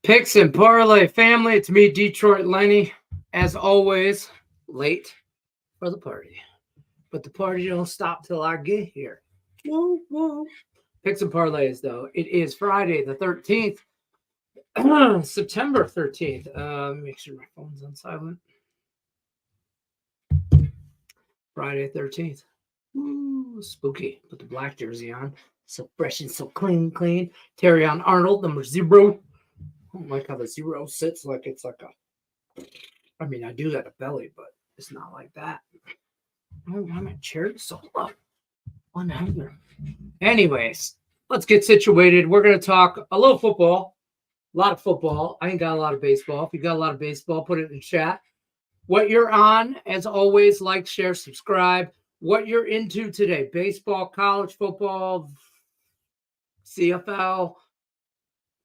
Picks and Parlay family, it's me, Detroit Lenny. As always, late for the party. But the party don't stop till I get here. Woo, woo. Picks and Parlays, though. It is Friday the 13th, September 13th. Make sure my phone's on silent. Friday 13th. Ooh, spooky. Put the black jersey on. So fresh and so clean. Terry on Arnold, number 0. I don't like how the 0 sits like it's like a. I mean, I do got a belly, but it's not like that. Oh, why my chair is so low? 100. Anyways, let's get situated. We're going to talk a little football, a lot of football. I ain't got a lot of baseball. If you got a lot of baseball, put it in the chat. What you're on, as always, like, share, subscribe. What you're into today, baseball, college football, CFL,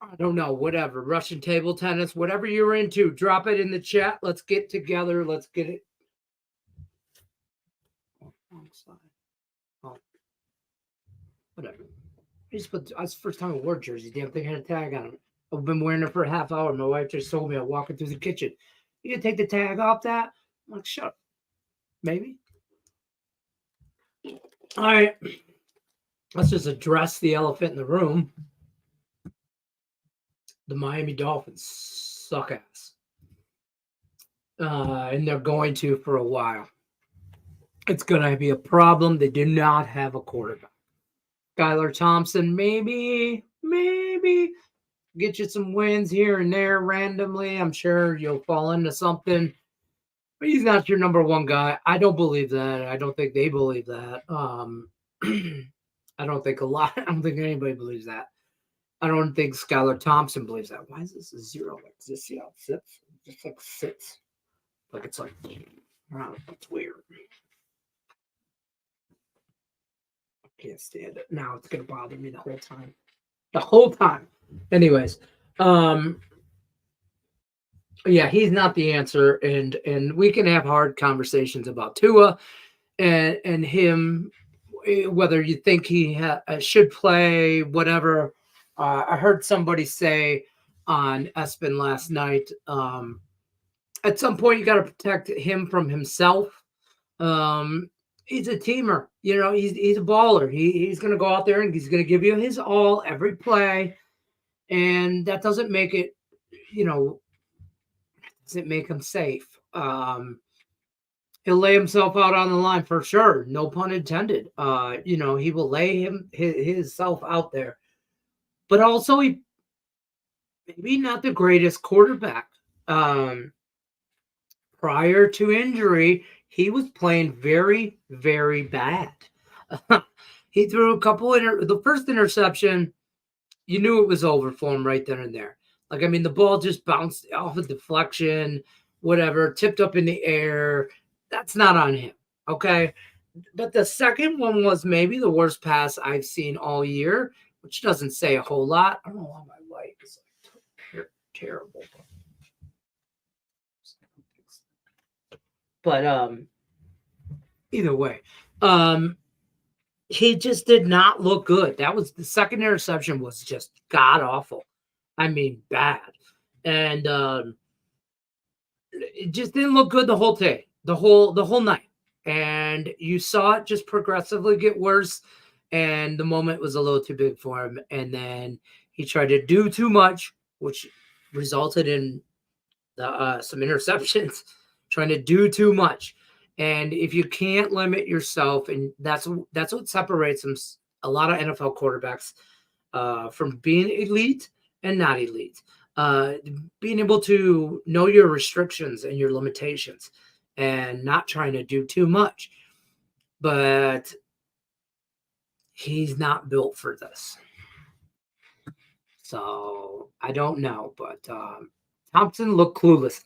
I don't know, whatever, Russian table tennis, whatever you're into, drop it in the chat. Let's get together. Let's get it. Oh, whatever. That's the first time I wore jersey. Damn thing had a tag on it. I've been wearing it for a half hour. My wife just told me I'm walking through the kitchen. You gonna take the tag off that? I'm like, shut up. Maybe. All right. Let's just address the elephant in the room. The Miami Dolphins suck ass. And they're going to for a while. It's going to be a problem. They do not have a quarterback. Skylar Thompson, maybe get you some wins here and there randomly. I'm sure you'll fall into something. But he's not your number one guy. I don't believe that. I don't think they believe that. I don't think anybody believes that. I don't think Skylar Thompson believes that. Why is this a 0? Like, does this see how it sits? It just like sits. Like it's like, wow, that's weird. I can't stand it. Now it's gonna bother me the whole time. Anyways, yeah, he's not the answer, and we can have hard conversations about Tua and him, whether you think he should play, whatever. I heard somebody say on ESPN last night, at some point you got to protect him from himself. He's a teamer. You know, he's a baller. He's going to go out there and he's going to give you his all every play. And that doesn't make it, doesn't make him safe. He'll lay himself out on the line for sure. No pun intended. He will lay himself out there. But also, he maybe not the greatest quarterback. Prior to injury, he was playing very, very bad. He threw a couple. The first interception, you knew it was over for him right then and there. Like, I mean, the ball just bounced off a deflection, whatever, tipped up in the air. That's not on him, okay? But the second one was maybe the worst pass I've seen all year, which doesn't say a whole lot. I don't know why my light is like terrible. But either way, he just did not look good. That was the second interception was just god awful. I mean, bad. And it just didn't look good the whole day, the whole night. And you saw it just progressively get worse. And the moment was a little too big for him. And then he tried to do too much, which resulted in some interceptions, trying to do too much. And if you can't limit yourself, and that's what separates them, a lot of NFL quarterbacks from being elite and not elite. Being able to know your restrictions and your limitations and not trying to do too much. But he's not built for this. So I don't know, but Thompson looked clueless.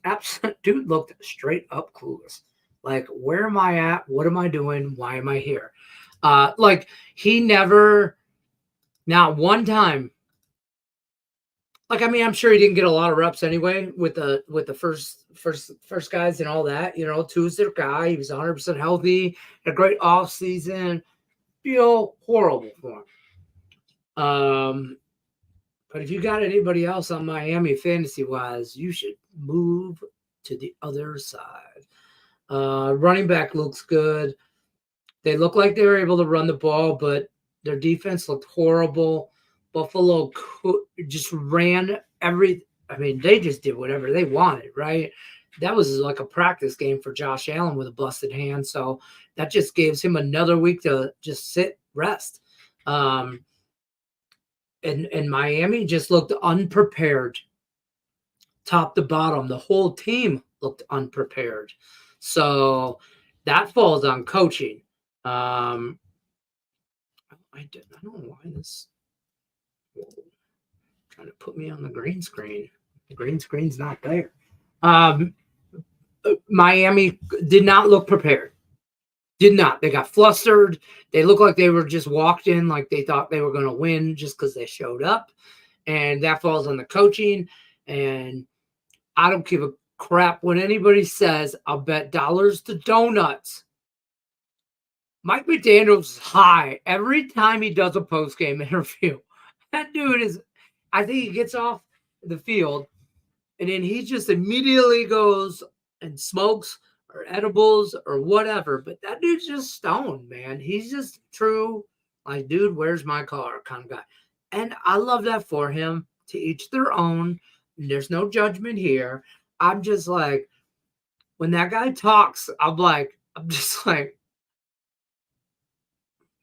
Dude looked straight up clueless. Like, where am I at? What am I doing? Why am I here? Like, he never, not one time. Like, I mean, I'm sure he didn't get a lot of reps anyway with the first guys and all that. Tua's their guy. He was 100% healthy. Had a great off season. Feel horrible for him. But if you got anybody else on Miami fantasy wise, you should move to the other side. Running back looks good. They look like they were able to run the ball, but their defense looked horrible. Buffalo just ran every. I mean, they just did whatever they wanted, right? That was like a practice game for Josh Allen with a busted hand. So that just gives him another week to just sit, rest. And Miami just looked unprepared, top to bottom. The whole team looked unprepared. So that falls on coaching. I don't know why this trying to put me on the green screen. The green screen's not there. Miami did not look prepared. Did not. They got flustered. They looked like they were just walked in like they thought they were going to win just because they showed up. And that falls on the coaching. And I don't give a crap when anybody says, I'll bet dollars to donuts. Mike McDaniel's is high every time he does a post-game interview. That dude is, I think he gets off the field and then he just immediately goes and smokes or edibles or whatever. But that dude's just stoned, man. He's just true, like, dude, where's my car kind of guy. And I love that for him. To each their own. There's no judgment here. I'm just like, when that guy talks, I'm just like,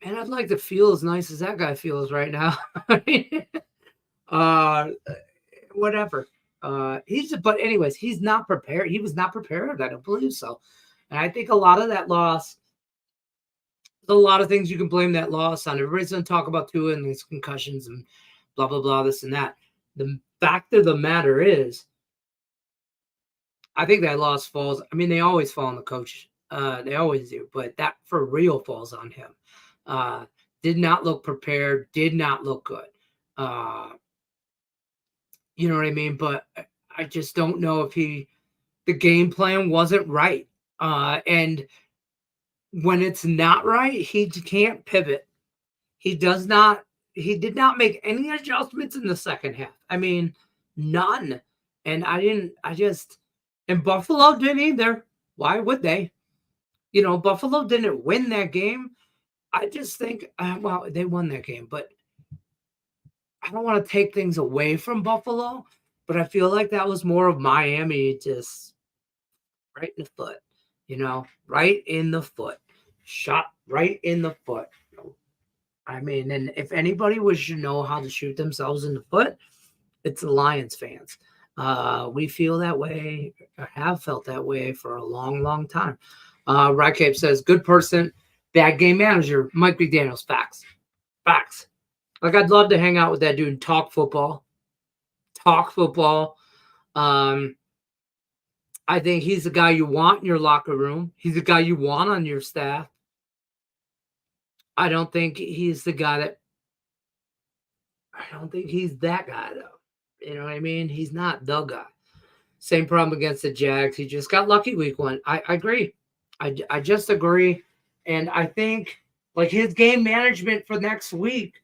man, I'd like to feel as nice as that guy feels right now. Whatever. But anyways, he's not prepared. He was not prepared. I don't believe so. And I think a lot of that loss, there's a lot of things you can blame that loss on. Everybody's going to talk about Tua and these concussions and blah, blah, blah, this and that. The fact of the matter is, I think that loss falls. I mean, they always fall on the coach. They always do. But that for real falls on him. Did not look prepared. Did not look good. You know what I mean? But I just don't know if the game plan wasn't right. And when it's not right, he can't pivot. He did not make any adjustments in the second half. I mean, none. And and Buffalo didn't either. Why would they? Buffalo didn't win that game. I just think, well, they won that game, but I don't want to take things away from Buffalo, but I feel like that was more of Miami just right in the foot, right in the foot, shot right in the foot. I mean, and if anybody should know how to shoot themselves in the foot, it's the Lions fans. We feel that way, or have felt that way for a long, long time. Rycape says, good person, bad game manager, Mike McDaniels. Facts. Like, I'd love to hang out with that dude and talk football. I think he's the guy you want in your locker room. He's the guy you want on your staff. I don't think he's that guy, though. You know what I mean? He's not the guy. Same problem against the Jags. He just got lucky week one. I agree. I just agree. And I think, like, his game management for next week.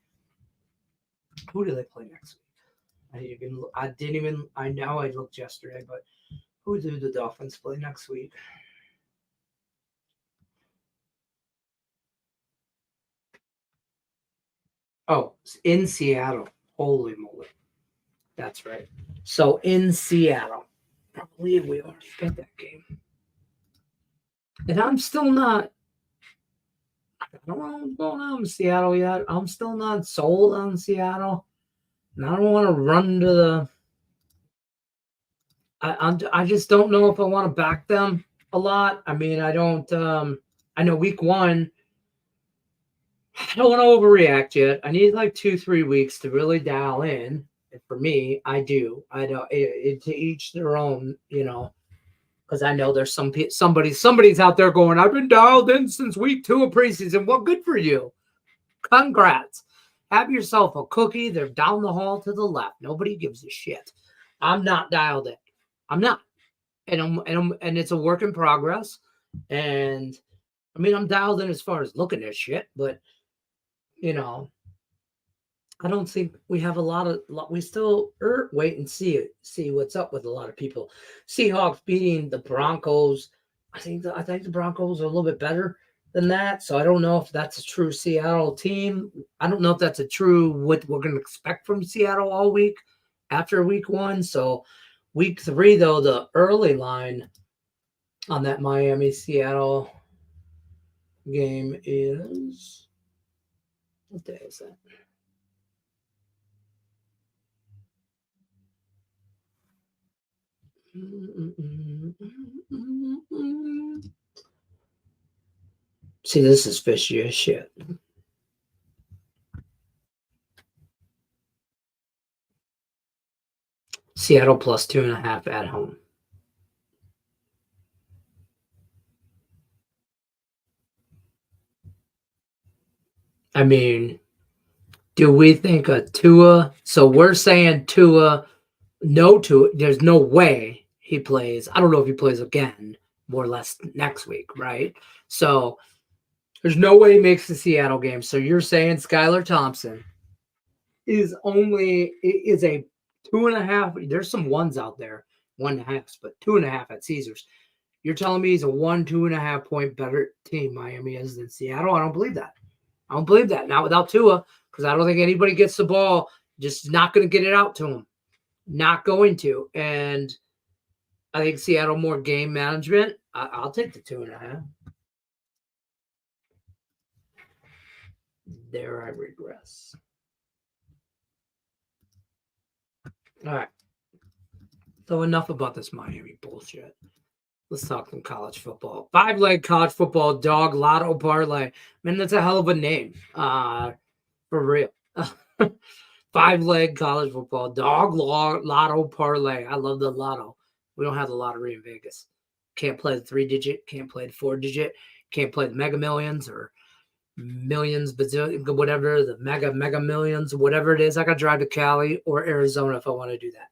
Who do they play next week? I know I looked yesterday, but who do the Dolphins play next week? Oh, in Seattle. Holy moly. That's right. So in Seattle. I believe we already got that game. And I'm still not. I don't know what's going on in Seattle yet. I'm still not sold on Seattle. And I don't want to run to the. I just don't know if I want to back them a lot. I mean, I don't. I know week one. I don't want to overreact yet. I need like 2-3 weeks to really dial in. And for me, I do. I know to each their own, because I know there's somebody's out there going, I've been dialed in since week 2 of preseason. Well, good for you. Congrats. Have yourself a cookie. They're down the hall to the left. Nobody gives a shit. I'm not dialed in. I'm not. And it's a work in progress. And I mean, I'm dialed in as far as looking at shit, but I don't think we have we still wait and see what's up with a lot of people. Seahawks beating the Broncos. I think the Broncos are a little bit better than that. So I don't know if that's a true Seattle team. I don't know if that's a true what we're going to expect from Seattle all week after week 1. So week 3 though, the early line on that Miami Seattle game is, what day is that? See, this is fishy as shit. Seattle plus 2.5 at home. I mean, do we think a Tua? So we're saying Tua, no Tua. There's no way he plays. I don't know if he plays again, more or less next week, right? So there's no way he makes the Seattle game. So you're saying Skylar Thompson is a 2.5. There's some ones out there, 1.5, but 2.5 at Caesars. You're telling me he's a 2.5 point better team Miami is than Seattle? I don't believe that. I don't believe that. Not without Tua, because I don't think anybody gets the ball. Just not going to get it out to him. Not going to. And I think Seattle more game management. I'll take the 2.5. There I regress. All right. So enough about this Miami bullshit. Let's talk some college football. 5-leg college football dog lotto parlay. Man, that's a hell of a name. For real. 5-leg college football dog lotto parlay. I love the lotto. We don't have the lottery in Vegas. Can't play the 3-digit. Can't play the 4-digit. Can't play the Mega Millions or millions, whatever, the mega millions, whatever it is. I got to drive to Cali or Arizona if I want to do that.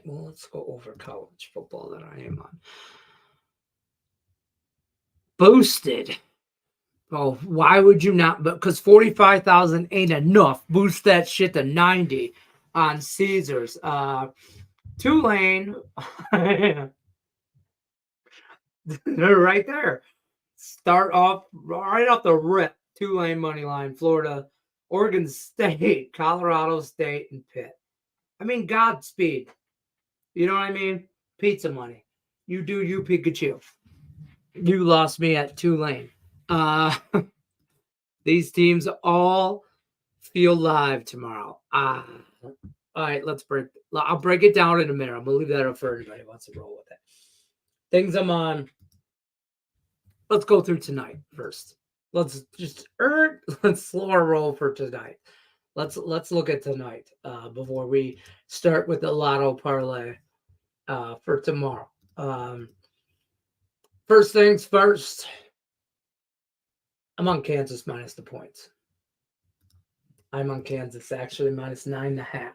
Well, let's go over college football that I am on. Boosted. Oh, why would you not? Because 45,000 ain't enough. Boost that shit to 90 on Caesars. Tulane. They're right there. Start off right off the rip. Tulane money line, Florida, Oregon State, Colorado State, and Pitt. I mean, Godspeed. You know what I mean? Pizza money. You do you, Pikachu. You lost me at Tulane. These teams all feel live tomorrow. All right, I'll break it down in a minute. I'm gonna leave that up for anybody who wants to roll with it. Things I'm on. Let's go through tonight first. Let's slow our roll for tonight. Let's look at tonight before we start with the lotto parlay for tomorrow. First things first. I'm on Kansas minus the points. I'm on Kansas actually minus 9.5.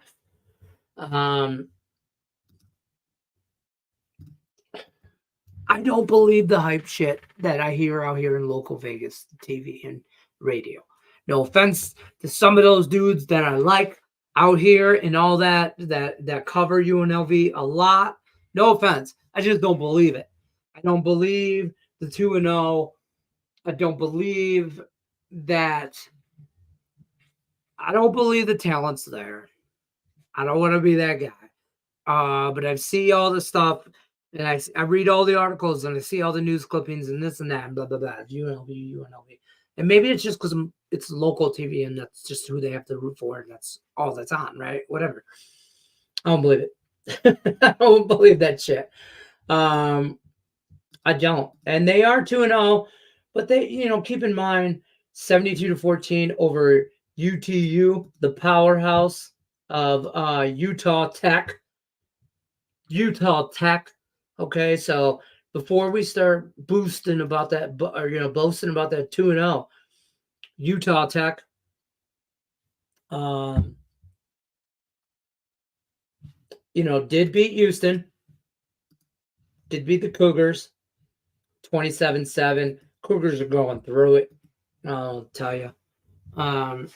I don't believe the hype shit that I hear out here in local Vegas TV and radio. No offense to some of those dudes that I like out here and all that cover UNLV a lot. No offense. I just don't believe it. I don't believe the 2-0. I don't believe that. I don't believe the talent's there. I don't want to be that guy. But I see all the stuff, and I read all the articles, and I see all the news clippings, and this and that, and blah, blah, blah. UNLV. And maybe it's just because it's local TV, and that's just who they have to root for, and that's all that's on, right? Whatever. I don't believe it. I don't believe that shit. I don't. And they are 2-0, but they, keep in mind 72-14 over UTU, the powerhouse of Utah Tech. Okay, so before we start boasting about that 2-0, Utah Tech, did beat Houston, did beat the Cougars, 27-7. Cougars are going through it. I'll tell you. I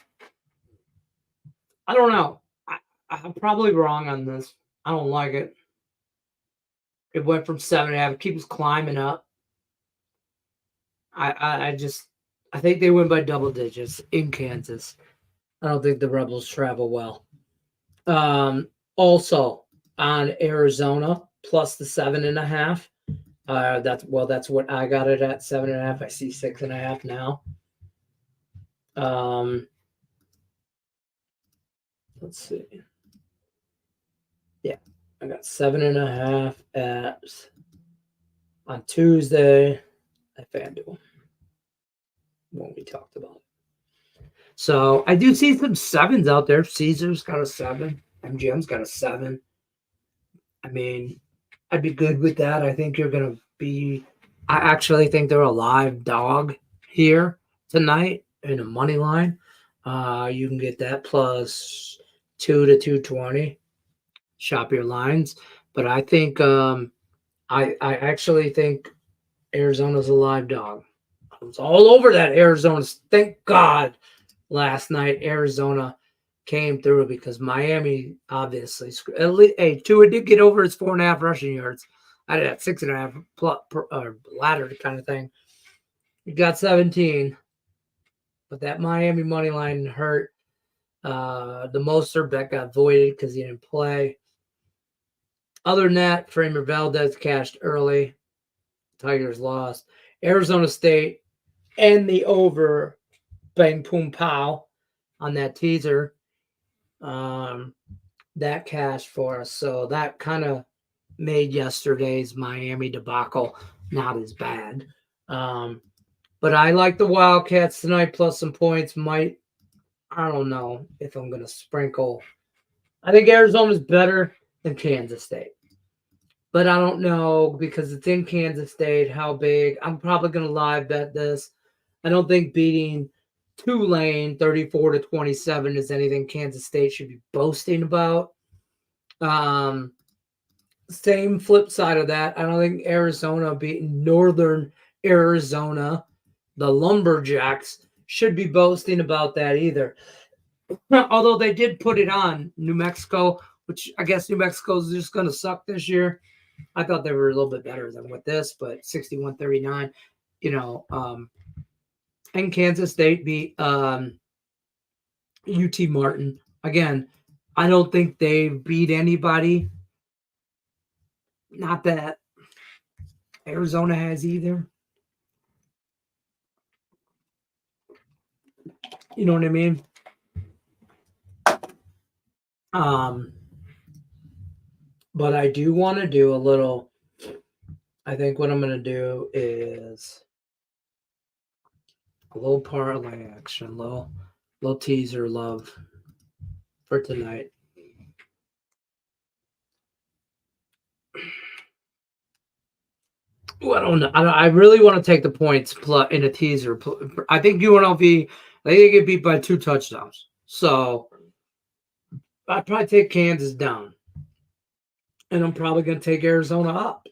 don't know. I'm probably wrong on this. I don't like it. It went from 7.5. It keeps climbing up. I think they win by double digits in Kansas. I don't think the Rebels travel well. Also on Arizona plus the 7.5. That's what I got it at 7.5. I see 6.5 now. Let's see. Yeah, I got 7.5 at on Tuesday at FanDuel when we talked about it. So I do see some sevens out there. Caesar's got a 7. MGM's got a 7. I mean, I'd be good with that. I think you're going to be. I actually think they're a live dog here tonight in a money line. You can get that plus 2 to 220. Shop your lines, but I think I actually think Arizona's a live dog. I was all over that Arizona. Thank God last night Arizona came through because Miami obviously at least, hey, Tua did get over his 4.5 rushing yards. I did that 6.5 ladder kind of thing. He got 17, but that Miami money line hurt. The Mostert bet got voided because he didn't play. Other than that, Framer Valdez cashed early. Tigers lost. Arizona State and the over bang boom pow on that teaser. That cashed for us. So that kind of made yesterday's Miami debacle not as bad. But I like the Wildcats tonight plus some points. I don't know if I'm going to sprinkle. I think Arizona's better than Kansas State. But I don't know because it's in Kansas State how big. I'm probably going to live bet this. I don't think beating Tulane 34-27 is anything Kansas State should be boasting about. Same flip side of that. I don't think Arizona beating Northern Arizona, the Lumberjacks, should be boasting about that either. Although they did put it on New Mexico, which I guess New Mexico's just going to suck this year. I thought they were a little bit better than with this, but 61-39, and Kansas State beat UT Martin. Again, I don't think they beat anybody. Not that Arizona has either. You know what I mean? But I do want to do a little. I think what I'm going to do is a little parlay action, little teaser love for tonight. Ooh, I don't know. I really want to take the points in a teaser. I think UNLV. They get beat by 2 touchdowns, so I'd probably take Kansas down, and I'm probably going to take Arizona up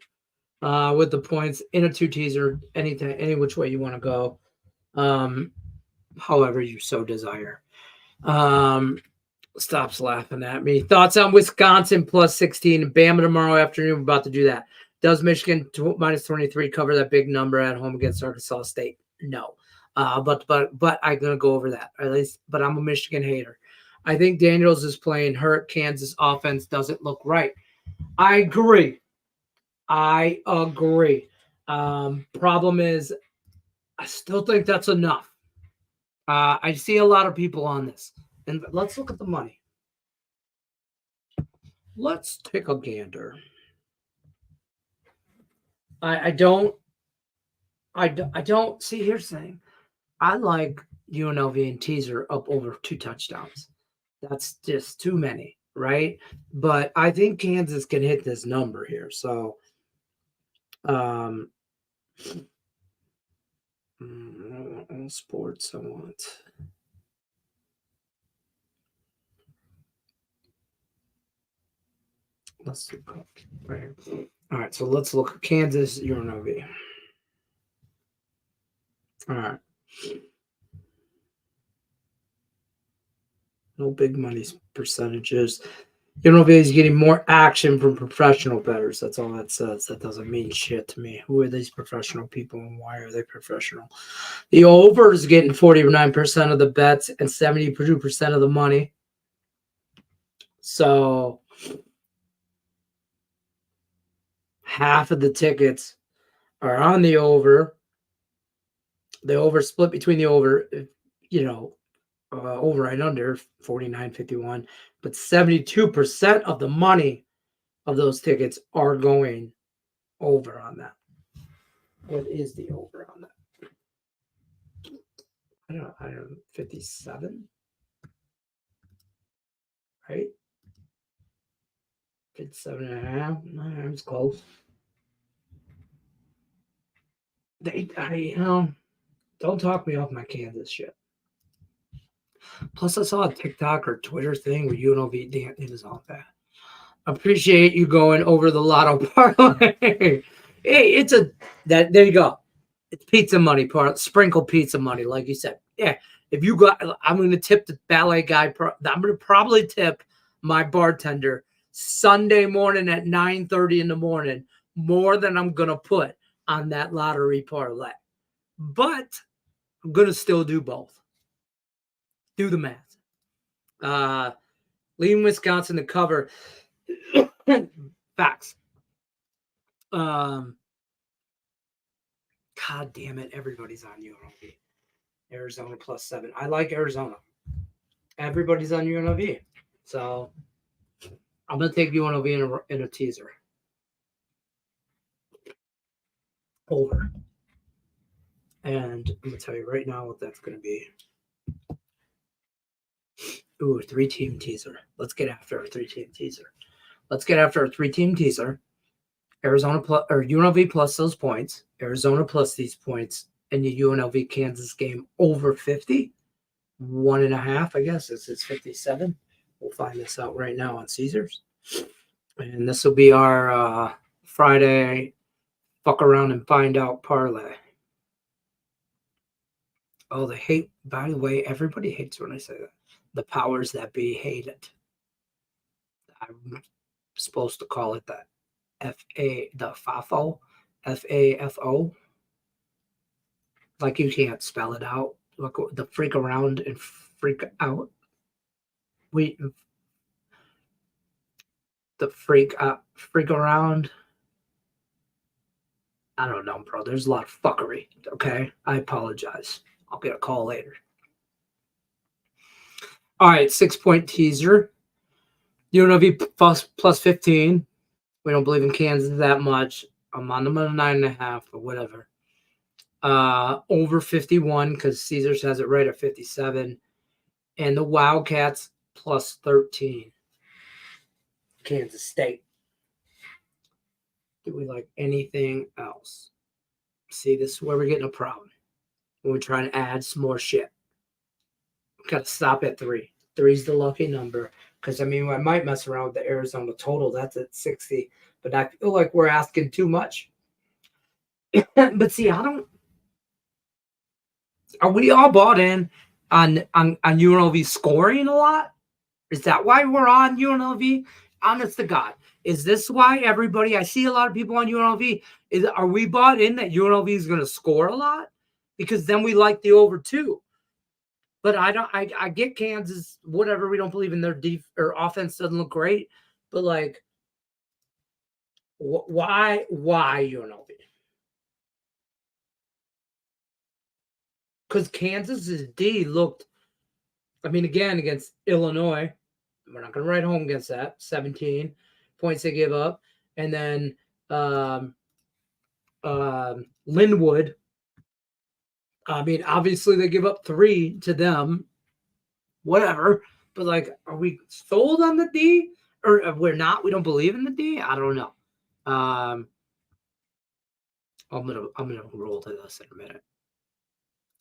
with the points in a 2 teaser. Any which way you want to go, however you so desire. Stops laughing at me. Thoughts on Wisconsin plus 16 and Bama tomorrow afternoon? We're about to do that. Does Michigan minus 23 cover that big number at home against Arkansas State? No. But I'm gonna go over that at least. But I'm a Michigan hater. I think Daniels is playing hurt. Kansas offense doesn't look right. I agree. Problem is, I still think that's enough. I see a lot of people on this. And let's look at the money. Let's take a gander. I don't see. Here's the thing. I like UNLV and teaser up over 2 touchdowns. That's just too many, right? But I think Kansas can hit this number here. So, sports I want. Let's look up. Right. All right, so let's look at Kansas UNLV. All right. No big money percentages. UNLV is getting more action from professional bettors. That's all that says. That doesn't mean shit to me. Who are these professional people and why are they professional? The over is getting 49% of the bets and 72% of the money. So half of the tickets are on the over. The over split between the over, over and under 49.51, but 72% of the money of those tickets are going over on that. What is the over on that? I don't know, 57, right? 57.5. No, it's close. Don't talk me off my Kansas shit. Plus, I saw a TikTok or Twitter thing where UNLV, damn, it was all that. Appreciate you going over the lotto parlay. Hey, there you go. It's pizza money, sprinkle pizza money, like you said. Yeah, if you got, I'm going to tip the ballet guy. I'm going to probably tip my bartender Sunday morning at 9:30 in the morning more than I'm going to put on that lottery parlay. But I'm going to still do both. Do the math. Leaving Wisconsin to cover. Facts. God damn it. Everybody's on UNLV. Arizona +7. I like Arizona. Everybody's on UNLV. So I'm going to take UNLV in a teaser. Over. And I'm going to tell you right now what that's going to be. Ooh, 3-team teaser. Let's get after our 3-team teaser. Arizona plus or UNLV plus those points. Arizona plus these points. And the UNLV Kansas game over 50. 1.5, I guess. It's 57. We'll find this out right now on Caesars. And this will be our Friday fuck around and find out parlay. Oh, they hate, by the way, everybody hates when I say that. The powers that be hate it. I'm supposed to call it that. the FAFO. FAFO. Like you can't spell it out. Look, the freak around and freak out. The freak around. I don't know, bro. There's a lot of fuckery. Okay, I apologize. I'll get a call later. All right, 6-point teaser. UNLV plus 15. We don't believe in Kansas that much. I'm on them at 9.5 or whatever. Over 51 because Caesars has it right at 57. And the Wildcats plus 13. Kansas State. Do we like anything else? See, this is where we're getting a problem. When we're trying to add some more shit. We've got to stop at 3. 3's the lucky number. Because, I mean, I might mess around with the Arizona total. That's at 60. But I feel like we're asking too much. But see, are we all bought in on UNLV scoring a lot? Is that why we're on UNLV? Honest to God. Is this why everybody, I see a lot of people on UNLV, are we bought in that UNLV is going to score a lot? Because then we like the over too. But I get Kansas, whatever, we don't believe in their or offense doesn't look great. But like, why UNLV? Because Kansas's D looked, I mean, again, against Illinois, we're not going to write home against that. 17 points they give up. And then Linwood, I mean, obviously they give up 3 to them. Whatever. But, like, are we sold on the D? Or we're not? We don't believe in the D? I don't know. I'm gonna roll to this in a minute.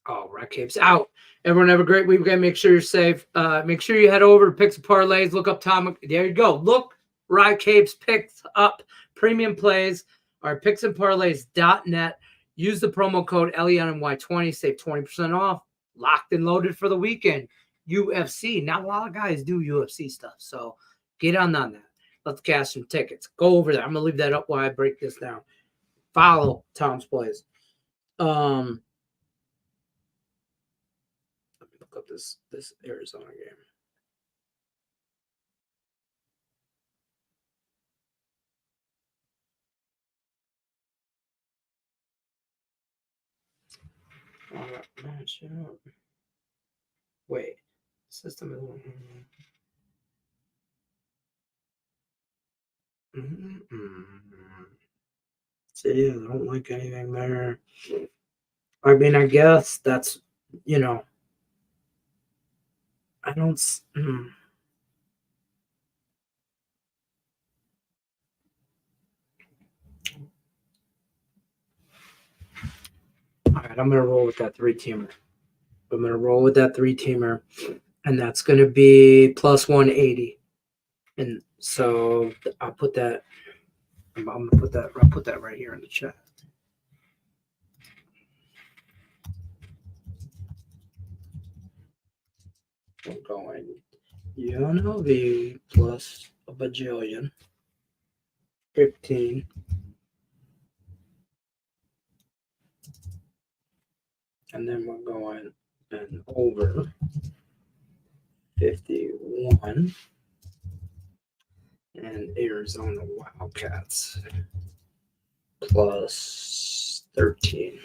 Oh, Rat Cape's out. Everyone have a great weekend. Make sure you're safe. Make sure you head over to Picks and Parlays. Look up Tom. There you go. Look, Rat Cape's picks up premium plays. Our picksandparlays.net. Use the promo code LENY20, save 20% off. Locked and loaded for the weekend. UFC. Not a lot of guys do UFC stuff, so get on that. Let's cash some tickets. Go over there. I'm gonna leave that up while I break this down. Follow Tom's Plays. Let me look up this Arizona game. Wait, system is. See, I don't like anything there. I mean, I guess that's, I don't. All right, I'm going to roll with that 3-teamer. And that's going to be plus 180. And so I'll put that. I'm going to put that. I'll put that right here in the chat. I'm going UNLV plus a bajillion. 15. And then we're going and over 51. And Arizona Wildcats plus 13.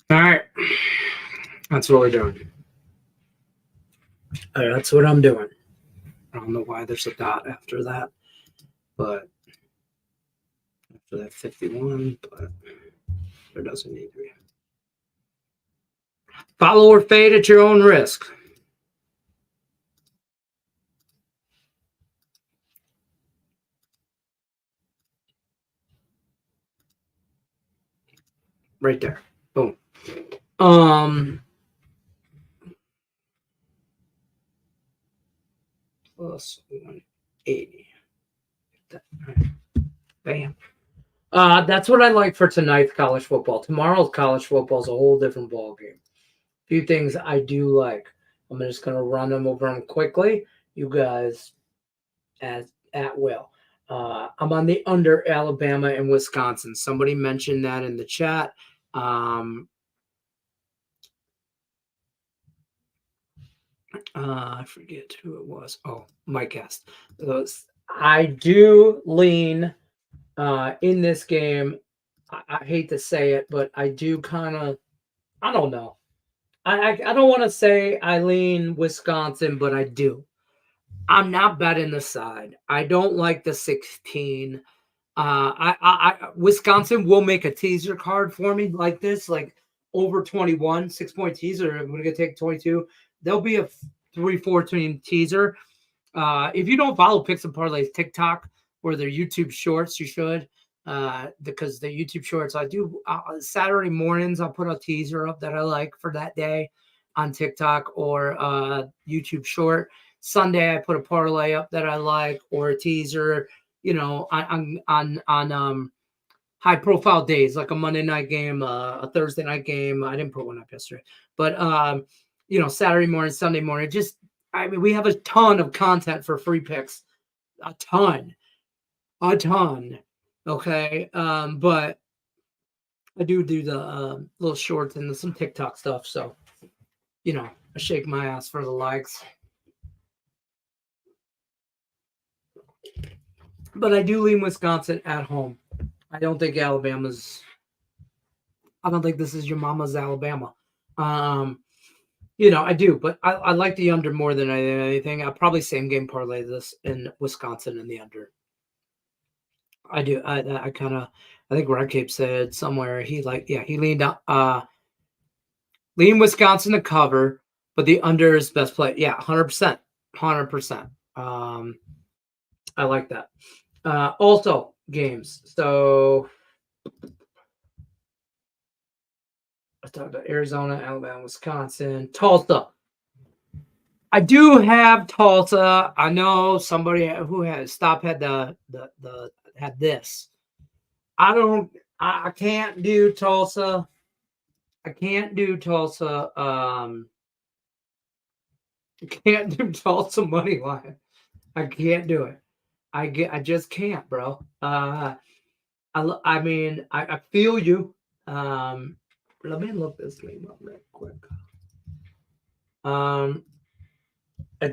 All right. That's what we're doing. That's what I'm doing. I don't know why there's a dot after that, but after that 51, but there doesn't need to be. Follow or fade at your own risk. Right there. Boom. Plus 180. Bam. That's what I like for tonight's college football. Tomorrow's college football is a whole different ball game. A few things I do like. I'm just gonna run them over them quickly. You guys, at will. I'm on the under Alabama and Wisconsin. Somebody mentioned that in the chat. I forget who it was. Oh, Mike asked. I do lean in this game. I hate to say it, but I do kind of. I don't know. I don't want to say I lean Wisconsin, but I do. I'm not betting the side. I don't like the 16. Wisconsin will make a teaser card for me like this, like over 21, 6-point teaser. I'm gonna take 22. There'll be a 3-14 teaser. If you don't follow Picks and Parlays TikTok or their YouTube Shorts, you should. Because the YouTube Shorts, I do Saturday mornings. I'll put a teaser up that I like for that day on TikTok or YouTube Short. Sunday, I put a parlay up that I like or a teaser. On high profile days like a Monday night game, a Thursday night game. I didn't put one up yesterday, but Saturday morning, Sunday morning. We have a ton of content for free picks, a ton. Okay, but I do the little shorts and some TikTok stuff. So, I shake my ass for the likes. But I do lean Wisconsin at home. I don't think I don't think this is your mama's Alabama. I do, but I like the under more than anything. I'll probably same game parlay this in Wisconsin in the under. I do. I think Redcape said somewhere he leaned lean Wisconsin to cover, but the under is best play. Yeah, 100%. 100%. I like that. Also games. So I talked about Arizona, Alabama, Wisconsin, Tulsa. I do have Tulsa. I know somebody who had had this. I don't. I can't do Tulsa. I can't do Tulsa. I can't do Tulsa money line. I can't do it. I just can't, bro. I mean, I feel you. Let me look this game up real quick. Um, I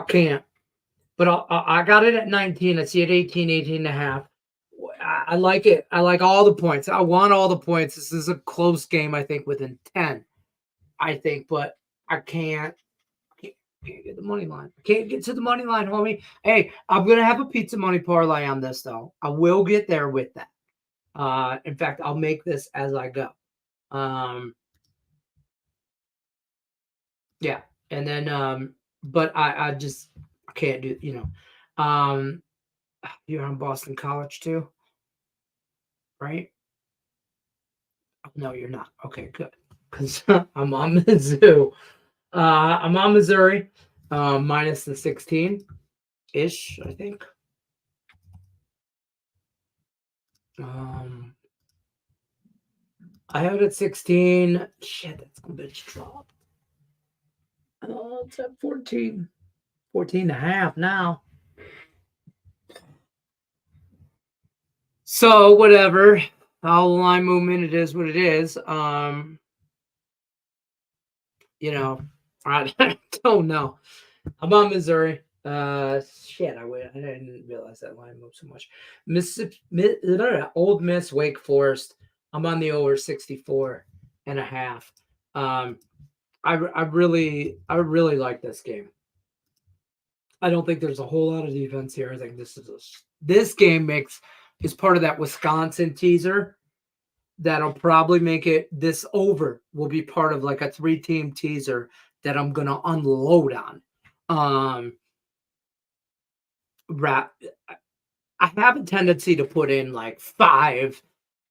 can't. But I got it at 19. I see it 18, 18 and a half. I like it. I like all the points. I want all the points. This is a close game, I think, within 10. I think, but I can't get the money line. I can't get to the money line, homie. Hey, I'm gonna have a pizza money parlay on this though. I will get there with that. In fact, I'll make this as I go. Yeah, and then but I just I can't do, you're on Boston College too, right? No, you're not. Okay, good. Because I'm on Mizzou. I'm on Missouri, minus the 16 ish, I think. I have it at 16. Shit, that's a bitch drop. Oh, it's at 14. 14 and a half now. So whatever. All the line movement, it is what it is. I don't know. I'm on Missouri. Shit, I didn't realize that line moved so much. Mississippi, Old Miss, Wake Forest. I'm on the over 64 and a half. I really like this game. I don't think there's a whole lot of defense here. I think this game is part of that Wisconsin teaser that'll probably make it. This over will be part of like a 3-team teaser that I'm gonna unload on. I have a tendency to put in like 5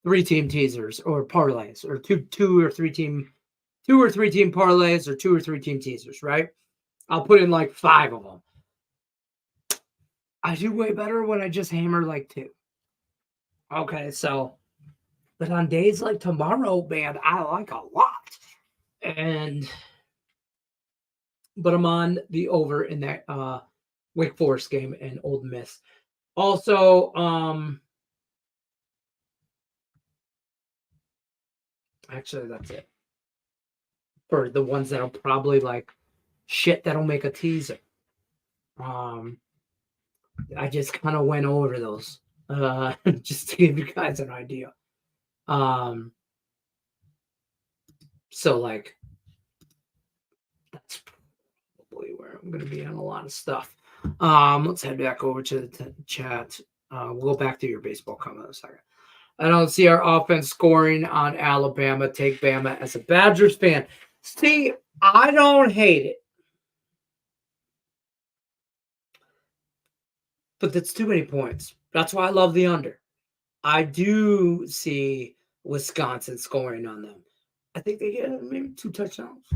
3-team teasers or parlays, or two or three team parlays, or 2 or 3-team teasers, right? I'll put in like 5 of them. I do way better when I just hammer like 2. Okay, so, but on days like tomorrow, man, I like a lot. But I'm on the over in that Wake Forest game and Old Miss. Also, actually, that's it for the ones that'll probably like shit that'll make a teaser. I just kind of went over those just to give you guys an idea. So like that's probably where I'm going to be on a lot of stuff. Let's head back over to the chat. We'll go back to your baseball comment in a second. I don't see our offense scoring on Alabama. Take Bama as a Badgers fan. See, I don't hate it. But that's too many points. That's why I love the under. I do see Wisconsin scoring on them. I think they get maybe 2 touchdowns.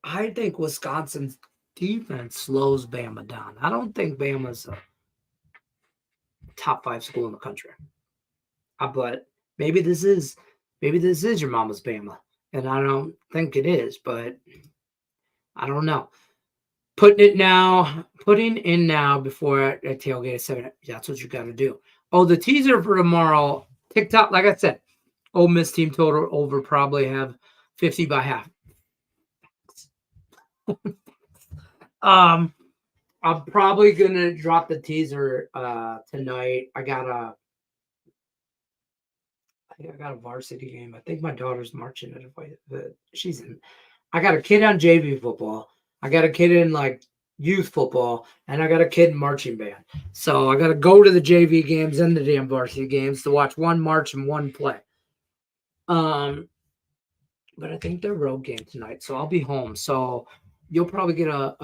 I think Wisconsin's defense slows Bama down. I don't think Bama's a top 5 school in the country. But maybe this is your mama's Bama, and I don't think it is, but I don't know. Putting in now before I tailgate at 7. That's what you got to do. Oh, the teaser for tomorrow, TikTok, like I said, Ole Miss team total over, probably have 50 by half. I'm probably gonna drop the teaser tonight. I got a varsity game. I think my daughter's marching it. She's in. I got a kid on JV football. I got a kid in like youth football, and I got a kid in marching band. So I got to go to the JV games and the damn varsity games to watch one march and one play. But I think they're road game tonight, so I'll be home. So you'll probably get a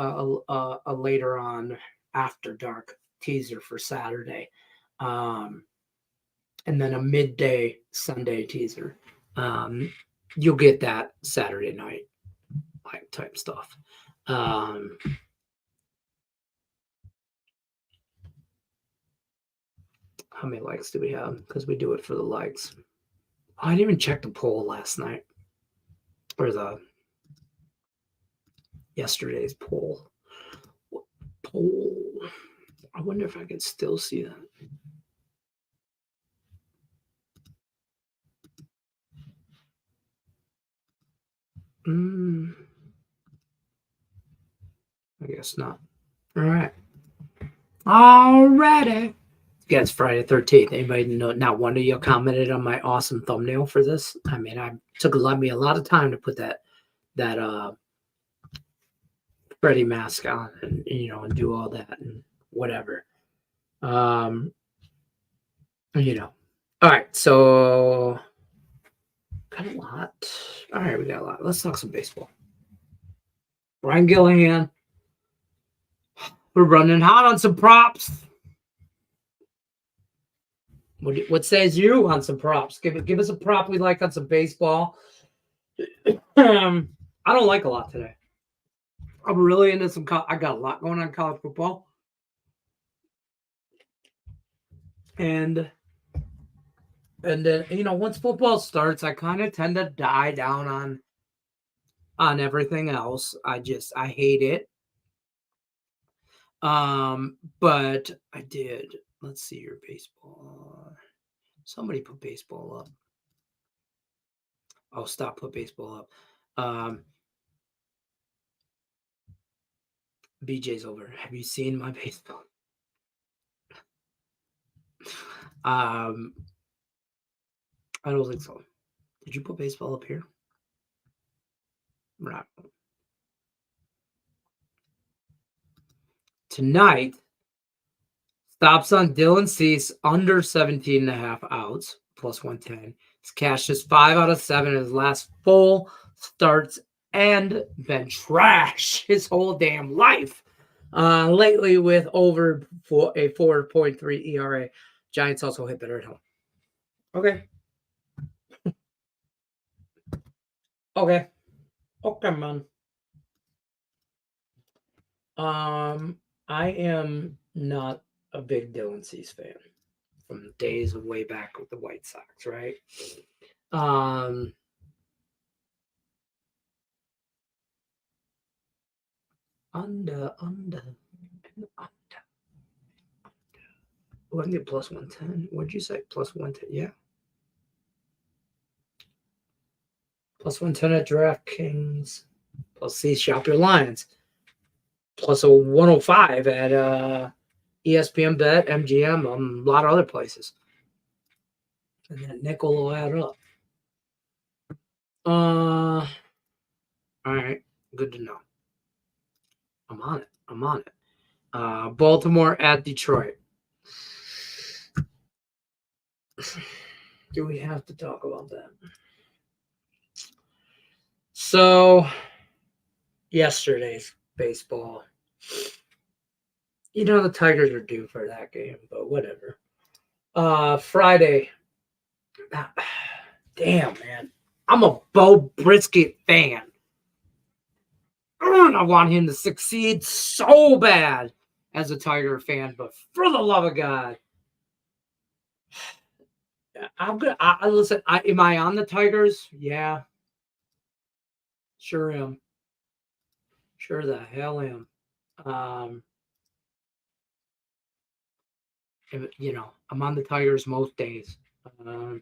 later on after dark teaser for Saturday, and then a midday Sunday teaser. You'll get that Saturday night. like type stuff. How many likes do we have? Because we do it for the likes. Oh, I didn't even check the poll last night. Or yesterday's poll. Poll. I wonder if I can still see that. I guess not. All right. Alrighty. Yeah, it's Friday 13th. Anybody know? Not one of you commented on my awesome thumbnail for this. I mean, I took me a lot of time to put that Freddy mask on, and and do all that and whatever. All right. So got a lot. All right, we got a lot. Let's talk some baseball. Ryan Gillihan. We're running hot on some props. What says you on some props? Give us a prop we like on some baseball. I don't like a lot today. I'm really into some. I got a lot going on college football, and then once football starts, I kind of tend to die down on everything else. I hate it. But I did. Let's see your baseball. Somebody put baseball up. Oh, stop! Put baseball up. BJ's over. Have you seen my baseball? I don't think so. Did you put baseball up here? Right. Tonight, stops on Dylan Cease under 17.5 outs, plus 110. He's cashed just 5 out of 7 in his last full starts and been trash his whole damn life. Lately with over a 4.3 ERA. Giants also hit better at home. Okay. Okay, man. I am not a big Dylan Cease fan from the days of way back with the White Sox, right? Under. Oh, I can get plus 110. What'd you say? Plus 110. Yeah. Plus 110 at DraftKings. Plus C Shop Your Lines. Plus a 105 at ESPN Bet, MGM, a lot of other places. And that nickel will add up. All right. Good to know. I'm on it. Baltimore at Detroit. Do we have to talk about that? So, yesterday's baseball. The Tigers are due for that game, but whatever. Friday. Damn, man. I'm a Bo Brisket fan. I want him to succeed so bad as a Tiger fan, but for the love of God. I'm good. Listen, am I on the Tigers? Yeah. Sure am. Sure the hell am. I'm on the Tigers most days. I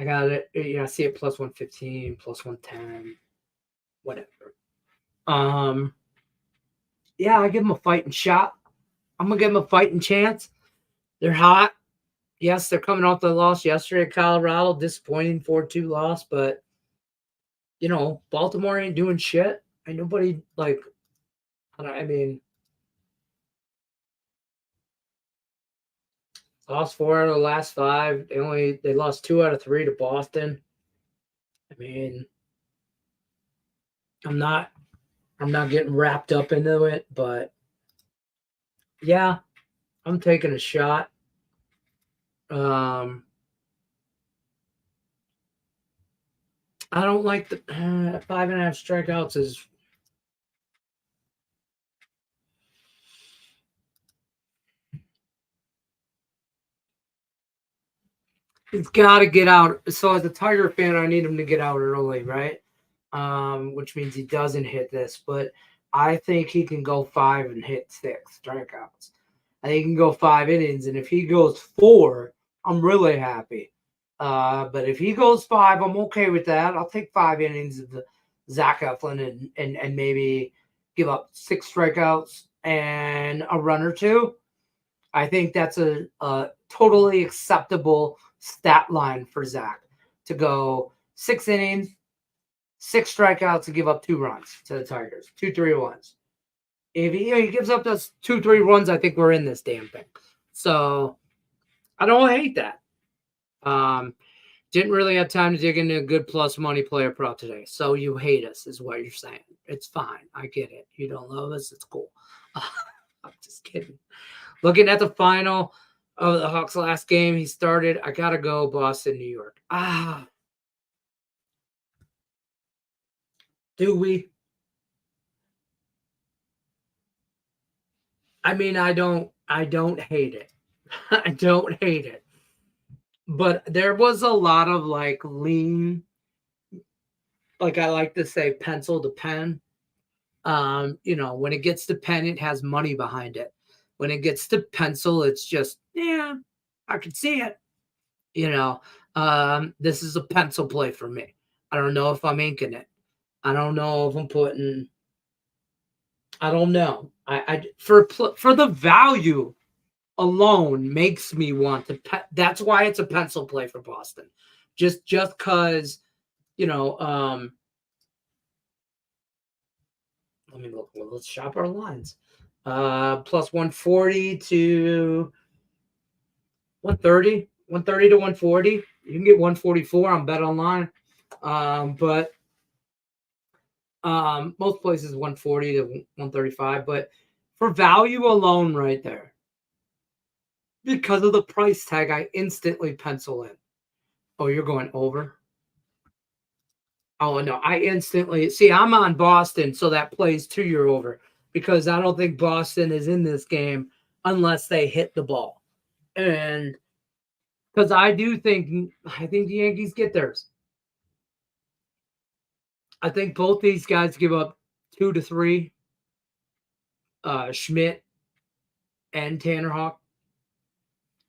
got it. I see it plus 115, plus 110, whatever. Yeah, I give them a fighting shot. I'm gonna give them a fighting chance. They're hot. Yes, they're coming off the loss yesterday at Colorado. Disappointing 4-2 loss, but Baltimore ain't doing shit. Ain't nobody lost 4 out of the last 5. They lost 2 out of 3 to Boston. I mean, I'm not getting wrapped up into it, but yeah, I'm taking a shot. I don't like the 5.5 strikeouts is He's got to get out. So as a Tiger fan, I need him to get out early, right? Which means he doesn't hit this. But I think he can go 5 and hit 6 strikeouts. I think he can go 5 innings, and if he goes 4, I'm really happy. But if he goes 5, I'm okay with that. I'll take 5 innings of the Zach Eflin and maybe give up 6 strikeouts and a run or two. I think that's a totally acceptable stat line for Zach to go 6 innings, 6 strikeouts, and give up 2 runs to the Tigers. 2-3 runs. If he gives up those 2-3 runs, I think we're in this damn thing. So I don't hate that. Didn't really have time to dig into a good plus money player prop today. So you hate us, is what you're saying. It's fine. I get it. You don't love us. It's cool. I'm just kidding. Looking at the final of the Hawks' last game, he started. I gotta go Boston, New York. Do we? I mean, I don't hate it. I don't hate it. But there was a lot of like lean, like I like to say, pencil to pen. When it gets to pen, it has money behind it. When it gets to pencil, it's just, yeah, I can see it. This is a pencil play for me. I don't know if I'm inking it. I don't know if I'm putting. I don't know. For the value alone makes me want to. That's why it's a pencil play for Boston. Just because, let me look. Well, let's shop our lines. Plus 140 to 130, 130 to 140. You can get 144 on Bet Online. But most places 140 to 135. But for value alone right there, because of the price tag, I instantly pencil in. Oh, you're going over? Oh, no. I instantly see I'm on Boston, so that plays to your over because I don't think Boston is in this game unless they hit the ball. And because I think the Yankees get theirs. I think both these guys give up 2 to 3. Schmidt and Tanner Hawk.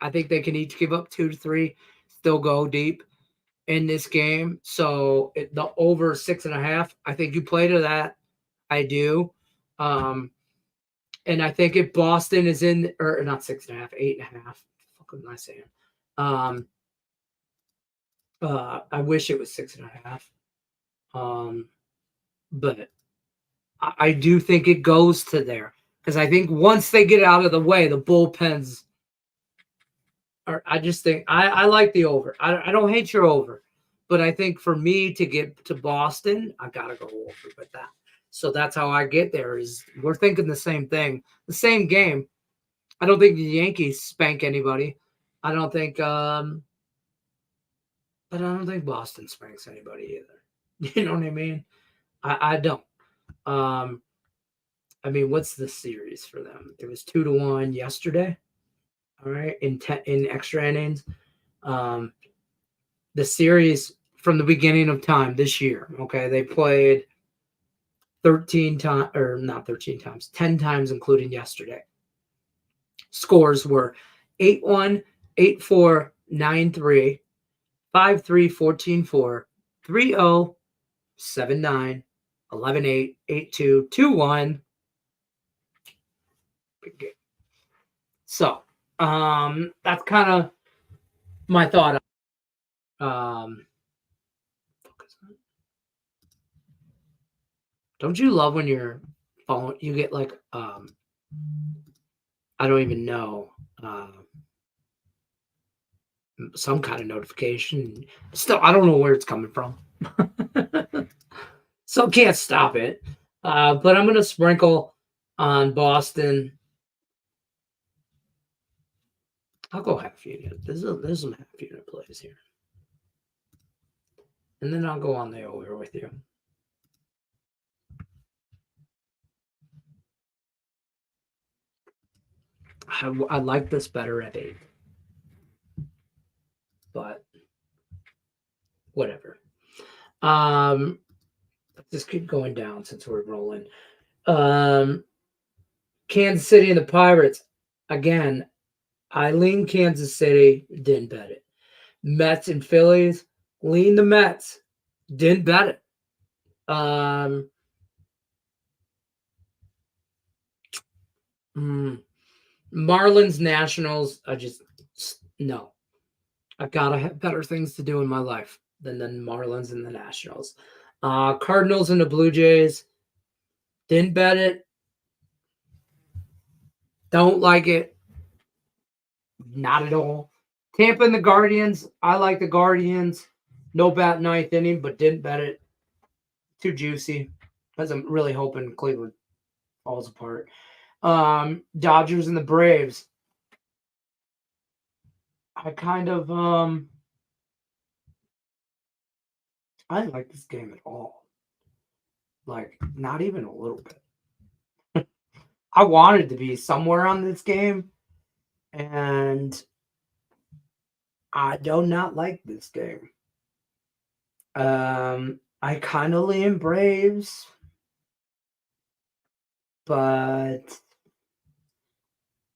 I think they can each give up 2 to 3, still go deep in this game. So the over 6.5, I think you play to that. I do. And I think if Boston is in, or not 6.5, 8.5. What am I saying? I wish it was 6.5. But I do think it goes to there because I think once they get out of the way, the bullpens I just think I like the over. I don't hate your over, but I think for me to get to Boston, I gotta go over with that. So that's how I get there. Is we're thinking the same thing, the same game. I don't think the Yankees spank anybody. I don't think, but I don't think Boston spanks anybody either. You know what I mean? I don't. I mean, what's the series for them? It was 2-1 yesterday. All right, in extra innings. The series from the beginning of time this year. Okay, they played 13 times, or not 13 times, 10 times, including yesterday. Scores were 8-1, 8-4, 9-3, 5-3, 14-4, 3-0, 7-9, 11-8, 8-2, 2-1. Big game. So, that's kind of my thought. Don't you love when your phone you get like I don't even know some kind of notification. Still, I don't know where it's coming from. So can't stop it. But I'm gonna sprinkle on Boston. I'll go half unit. There's some half unit plays here. And then I'll go on the over with you. I like this better at 8. But whatever. Let's just keep going down since we're rolling. Um, Kansas City and the Pirates. Again, I lean Kansas City, didn't bet it. Mets and Phillies, lean the Mets, didn't bet it. Marlins Nationals, no. I gotta have better things to do in my life than the Marlins and the Nationals. Cardinals and the Blue Jays, didn't bet it. Don't like it. Not at all. Tampa and the Guardians, I like the Guardians. No bat ninth inning, but didn't bet it. Too juicy. Because I'm really hoping Cleveland falls apart. Dodgers and the Braves. I kind of I didn't like this game at all. Like, not even a little bit. I wanted to be somewhere on this game, and I do not like this game. I kind of lean Braves, but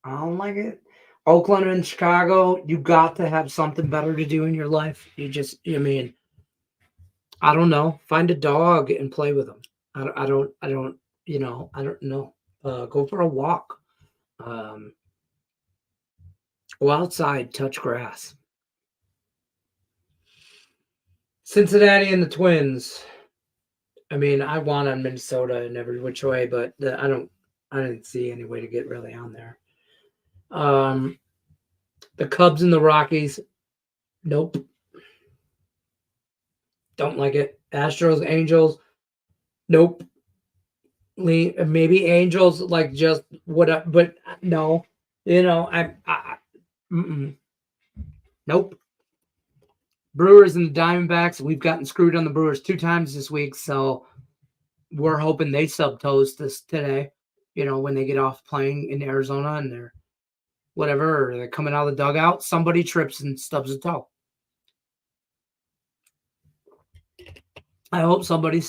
I don't like it. Oakland and Chicago, you got to have something better to do in your life. I don't know. Find a dog and play with them. I don't know. Go for a walk. Go outside, touch grass. Cincinnati and the Twins. I mean, I won on Minnesota in every which way, but I didn't see any way to get really on there. The Cubs and the Rockies. Nope. Don't like it. Astros, Angels. Nope. Maybe Angels, like, just what, but no. Nope. Brewers and the Diamondbacks. We've gotten screwed on the Brewers 2 times this week, so we're hoping they sub-toast this today. When they get off playing in Arizona and they're whatever, or they're coming out of the dugout, somebody trips and stubs a toe. I hope somebody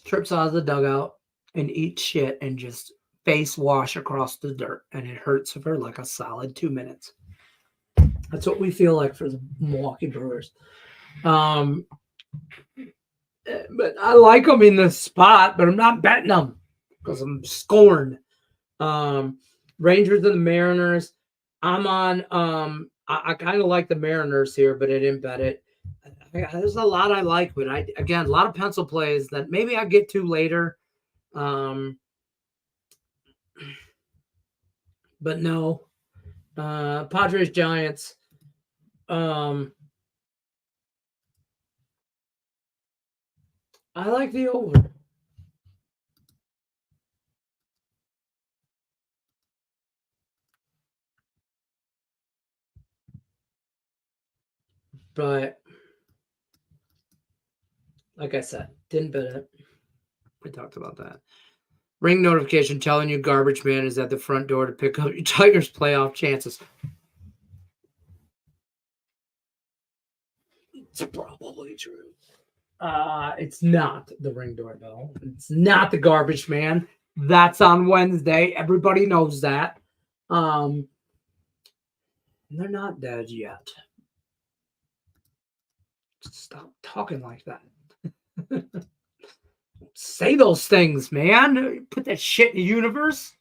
trips out of the dugout and eats shit and just face wash across the dirt, and it hurts for like a solid 2 minutes. That's what we feel like for the Milwaukee Brewers. But I like them in this spot, but I'm not betting them because I'm scorned. Rangers and the Mariners. I'm on. I kind of like the Mariners here, but I didn't bet it. There's a lot I like, but a lot of pencil plays that maybe I'll get to later. But no. Padres Giants. I like the over. But like I said, didn't bet it. We talked about that. Ring notification telling you garbage man is at the front door to pick up your Tigers playoff chances. It's probably true. It's not the Ring doorbell. It's not the garbage man. That's on Wednesday. Everybody knows that. They're not dead yet. Stop talking like that. Say those things, man. Put that shit in the universe.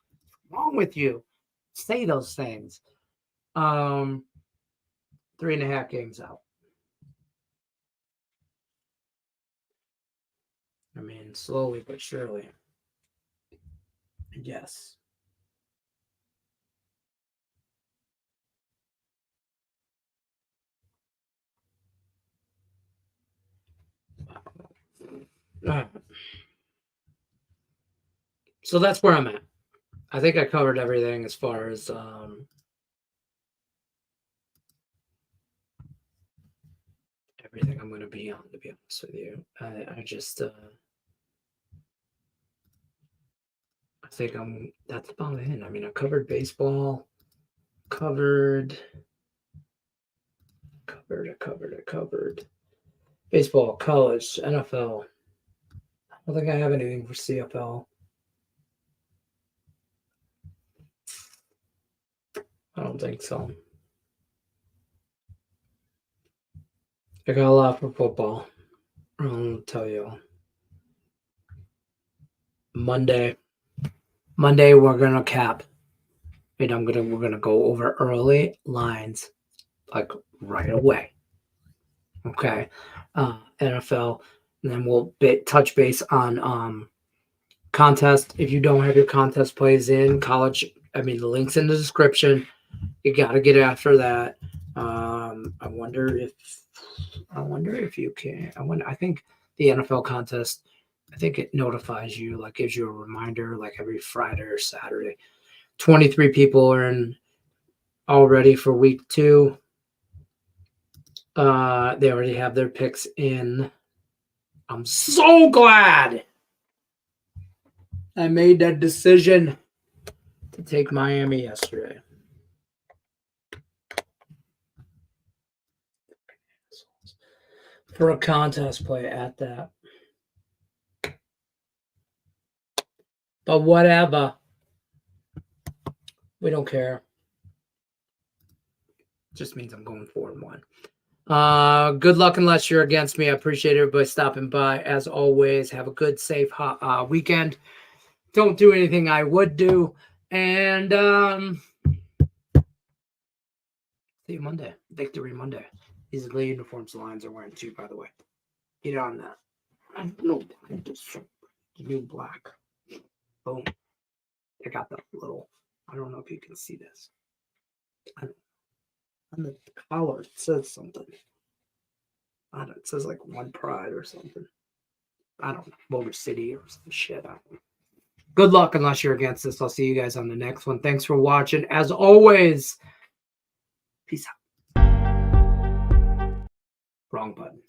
What's wrong with you? Say those things. 3.5 games out. I mean, slowly but surely. Yes. So that's where I'm at. I think I covered everything as far as everything I'm going to be on, to be honest with you. I think that's about it. I mean, I covered baseball, I covered. Baseball, college, NFL. I don't think I have anything for CFL. I don't think so. I got a lot for football. I'll tell you. Monday, we're gonna cap. And we're gonna go over early lines, like right away. Okay, NFL, and then we'll touch base on contest. If you don't have your contest plays in college, I mean the link's in the description. You got to get after that. I wonder if you can. I think the NFL contest. I think it notifies you, like gives you a reminder, like every Friday or Saturday. 23 people are in already for week 2. They already have their picks in. I'm so glad I made that decision to take Miami yesterday. For a contest play at that. But whatever. We don't care. Just means I'm going 4-1. Good luck unless you're against me. I appreciate everybody stopping by. As always, have a good, safe weekend. Don't do anything I would do. And see you Monday. Victory Monday. These are the uniforms the Lions are wearing too, by the way. Get on that. No, just new black. Boom. I got that little. I don't know if you can see this. On the collar, it says something. I don't know. It says like One Pride or something. I don't know. Motor City or some shit. I don't know. Good luck unless you're against this. I'll see you guys on the next one. Thanks for watching. As always, peace out. Wrong button.